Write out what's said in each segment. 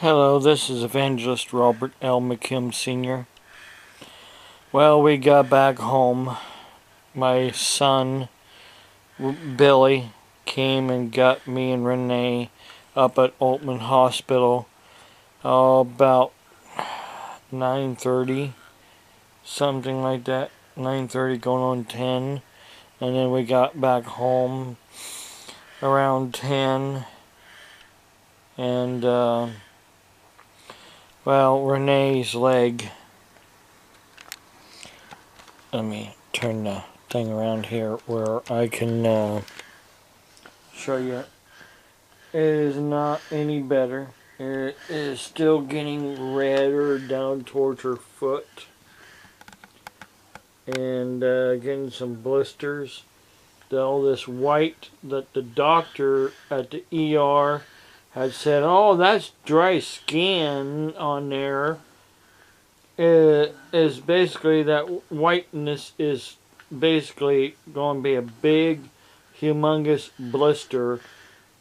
Hello, this is Evangelist Robert L. McKim Sr. Well, we got back home. My son, Billy, came and got me and Rene up at Aultman Hospital about 9:30, something like that. 9:30 going on 10. And then we got back home around 10. And, well, Rene's leg, let me turn the thing around here where I can show you. It is not any better. It is still getting redder down towards her foot. And getting some blisters. All this white that the doctor at the ER had said, oh, that's dry skin on there. It is basically that whiteness is basically going to be a big, humongous blister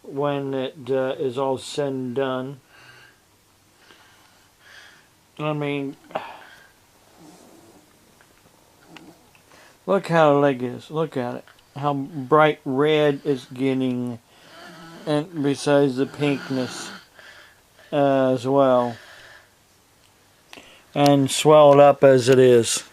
when it is all said and done. I mean, look how the leg is. Look at it. How bright red it's getting. And besides the pinkness as well. And swelled up as it is.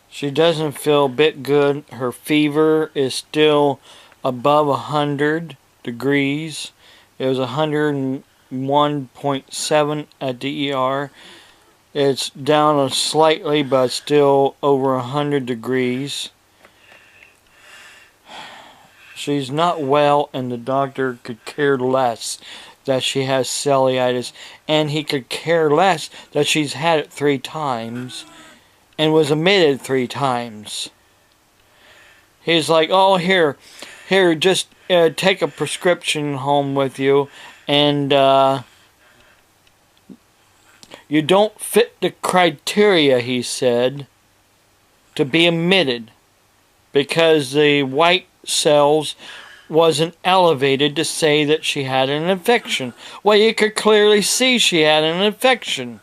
She doesn't feel a bit good. Her fever is still above 100 degrees. It was 101.7 at the ER. It's down slightly, but still over 100 degrees. She's not well, and the doctor could care less that she has cellulitis, and he could care less that she's had it 3 times and was admitted 3 times. He's like, oh, here, just take a prescription home with you, and you don't fit the criteria, he said, to be admitted because the white cells wasn't elevated to say that she had an infection. Well, you could clearly see she had an infection.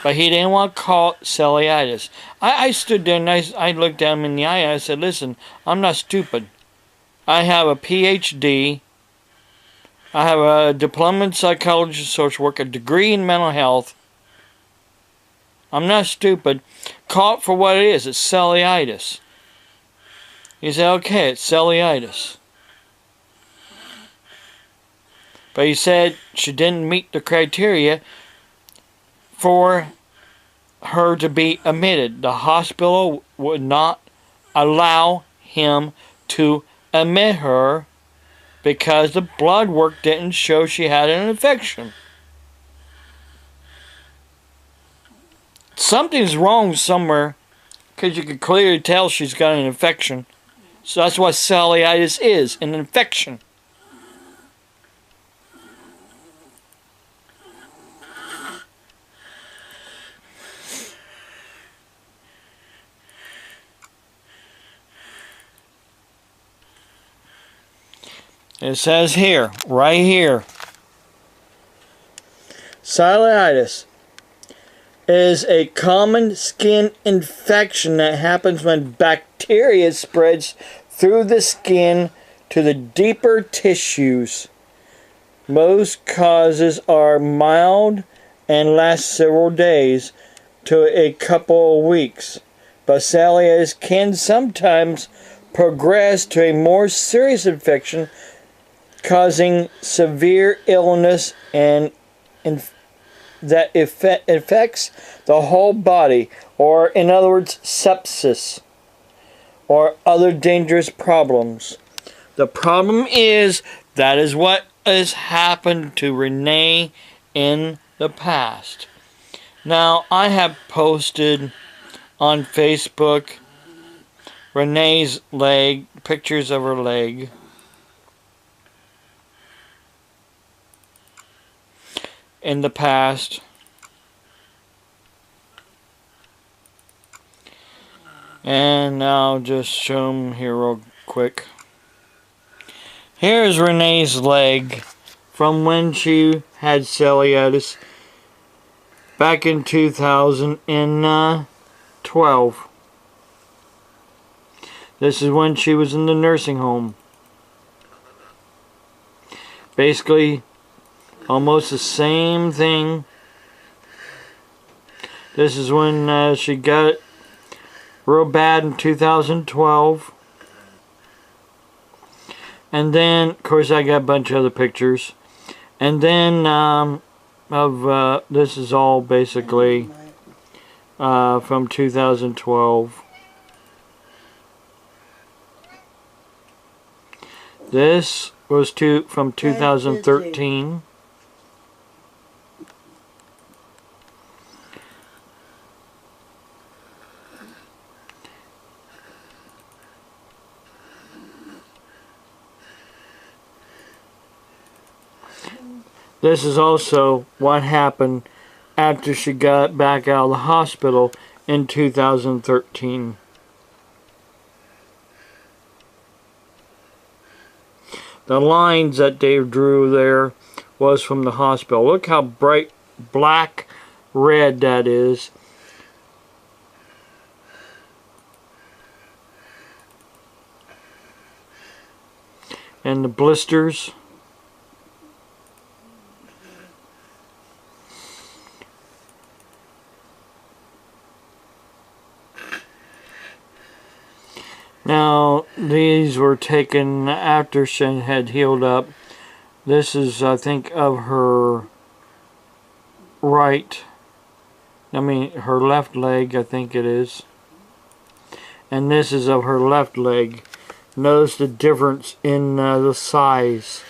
But he didn't want to call it cellulitis. I stood there and I looked at him in the eye and I said, listen, I'm not stupid. I have a PhD. I have a diploma in psychology and social work, a degree in mental health. I'm not stupid. Call it for what it is. It's cellulitis. He said, okay, it's cellulitis. But he said she didn't meet the criteria for her to be admitted. The hospital would not allow him to admit her because the blood work didn't show she had an infection. Something's wrong somewhere because you can clearly tell she's got an infection. So that's what cellulitis is, an infection. It says here, right here, cellulitis is a common skin infection that happens when bacteria spreads through the skin to the deeper tissues. Most causes are mild and last several days to a couple of weeks, but cellulitis can sometimes progress to a more serious infection causing severe illness and that affects the whole body, or in other words, sepsis, or other dangerous problems. The problem is that is what has happened to Rene in the past. Now, I have posted on Facebook Rene's leg, pictures of her leg. In the past. And I'll just show them here real quick. Here's Rene's leg from when she had cellulitis back in 2012. This is when she was in the nursing home. Basically, almost the same thing. This is when she got it real bad in 2012. And then, of course, I got a bunch of other pictures. And then, this is all basically from 2012. This was from 2013. This is also what happened after she got back out of the hospital in 2013. The lines that they drew there was from the hospital. Look how bright black red that is. And the blisters. Now, these were taken after she had healed up. This is, I think, of her her left leg, I think it is. And this is of her left leg. Notice the difference in the size.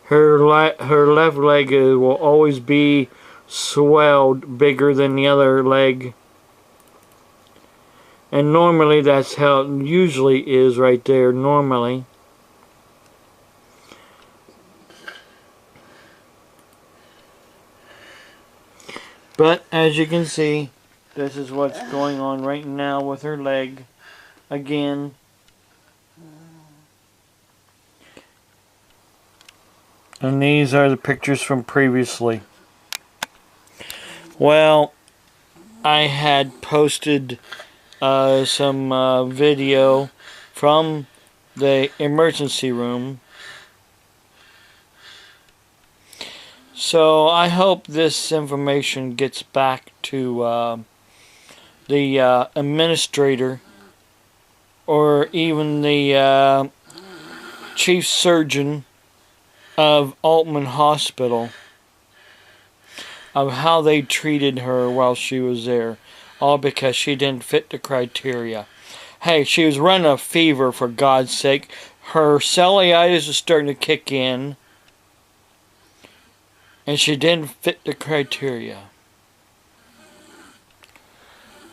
Her left leg will always be swelled bigger than the other leg. And normally that's how it usually is right there, normally. But as you can see, this is what's going on right now with her leg. Again. And these are the pictures from previously. Well, I had posted some video from the emergency room. So I hope this information gets back to the administrator or even the chief surgeon of Aultman Hospital of how they treated her while she was there. All because she didn't fit the criteria. Hey, she was running a fever, for God's sake. Her cellulitis was starting to kick in. And she didn't fit the criteria.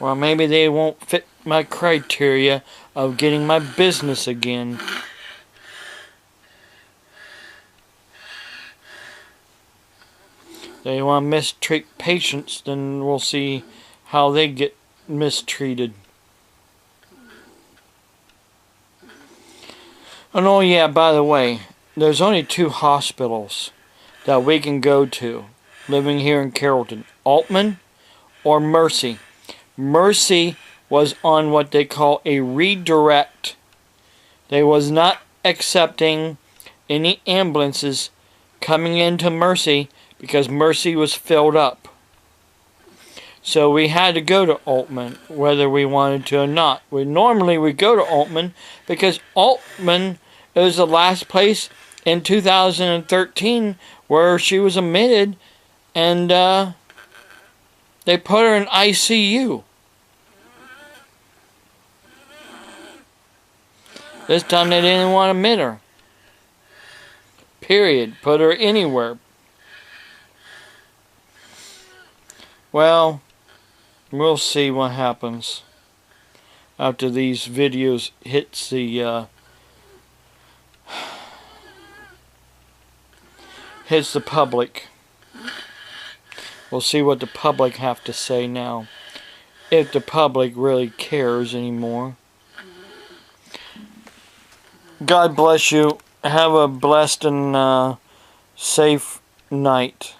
Well, maybe they won't fit my criteria of getting my business again. They want to mistreat patients, then we'll see how they get mistreated. And oh yeah, by the way, there's only 2 hospitals that we can go to living here in Carrollton. Aultman or Mercy. Mercy was on what they call a redirect. They was not accepting any ambulances coming into Mercy because Mercy was filled up. So we had to go to Aultman, whether we wanted to or not. Normally we go to Aultman because Aultman is the last place in 2013 where she was admitted, and they put her in ICU. This time they didn't want to admit her. Period. Put her anywhere. Well, we'll see what happens after these videos hits the public. We'll see what the public have to say now, if the public really cares anymore. God bless you. have a blessed and safe night.